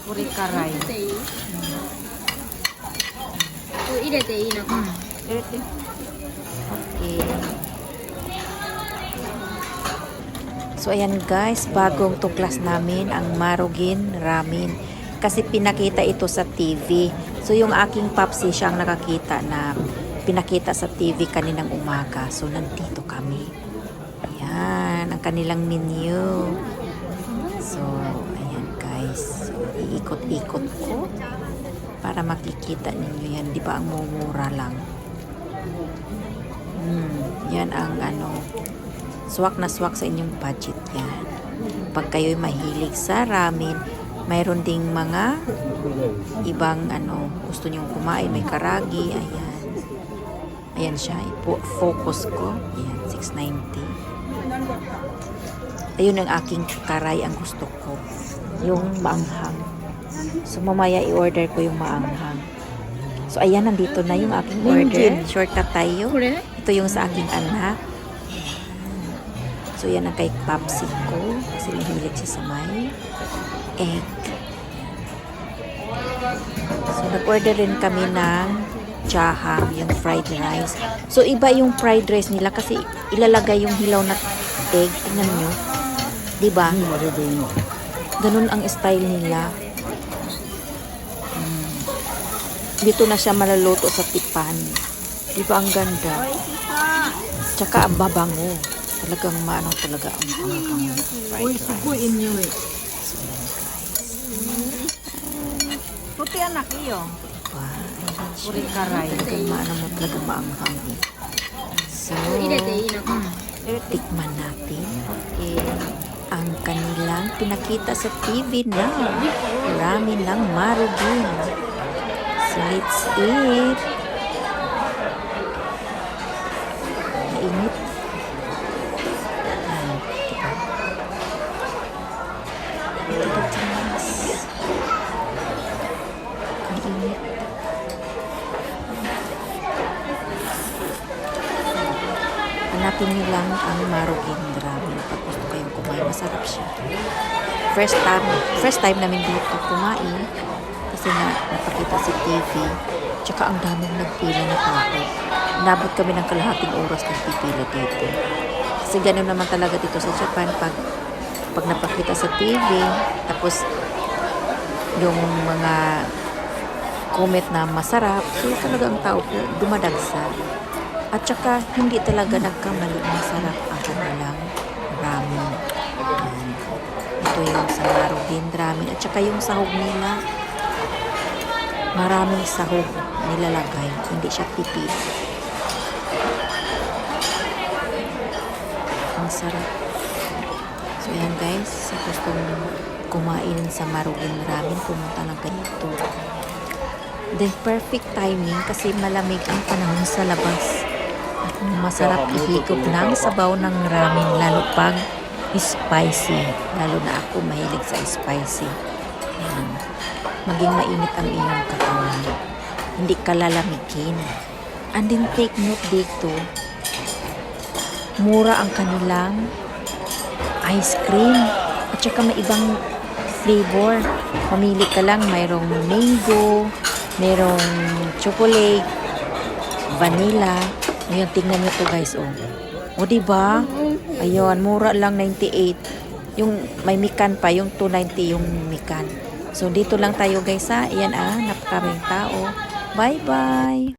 Puri karay. 入れていいのか。 Okay. So ayan guys, bagong tuklas namin ang Marugin Ramen. Kasi pinakita ito sa TV. So yung aking papsi siyang nakakita na pinakita sa TV kaninang umaga. So nandito kami. Ayan, ang kanilang menu. So ayan guys. So, iikot-ikot ko para makikita ninyo yan. Di ba ang mumura lang? Yan ang swak na swak sa inyong budget yan. Pag kayo'y mahilig sa ramen, mayroon ding mga ibang gusto nyong kumain, may karagi, ayan. Ayan siya, focus ko. Ayan, 690. Ayun ang aking karay ang gusto ko. Yung maanghang. So mamaya i-order ko yung maanghang. So ayan, nandito na yung aking order. Shortcut tayo. Ito yung sa aking anak. So yan ang kay Papsi ko. Kasi mahilig siya sa may egg. So nag-order rin kami ng chahang, yung fried rice. So iba yung fried rice nila kasi ilalagay yung hilaw na egg. Tingnan nyo. Diba? Ganun ang style nila. Dito na siya maluluto sa tipan. Di ba ang ganda? Tsaka ang babango. Talagang maano talaga ang bango. Fried rice. So yan guys. Puti anak iyo. Diba? Ayan siya. Talagang maano mo talagang maanghang. So, 入れていいのか。 tikman natin. Okay. Ang kanilang pinakita sa TV na ramen ng Marugin. So let's eat. Mainit. Ayan, diba? Diba, timas? Ang init. Hanapin niyo lang ang Marugin ramen pag gusto kayong kumain. Masarap siya. First time namin dito kumain. Kasi napakita si TV. Tsaka ang daming nagpila na tao. Nabot kami ng kalahating oras nagpipila dito. Kasi ganun naman talaga dito sa Japan. Pag napakita sa TV, tapos yung mga comment na masarap, so talaga ang tao dumadagsa. At tsaka hindi talaga nagkamali, masarap ang kanilang ramen. Ayan. Ito yung sa Marugin ramen. At tsaka yung sahog nila, maraming sahog nilalagay. Hindi siya tipid. Ang sarap. So ayan guys, sa gustong kumain sa Marugin ramen, pumunta lang kayo dito. Then perfect timing kasi malamig ang panahon sa labas. At masarap ihigop ng sabaw ng ramen, lalo pag spicy. Lalo na ako mahilig sa spicy. Ayan. Maging mainit ang inyong katawan. Hindi ka lalamigin. And then take note dito, mura ang kanilang ice cream. At saka may ibang flavor. Mamili ka lang, mayroong mango, mayroong chocolate, vanilla. Ngayon, tingnan nyo to guys, oh. O, diba? Ayun, mura lang 98. Yung may mikan pa, yung 290 yung mikan. So, dito lang tayo guys ha. Ayan napakaraming tao. Bye-bye!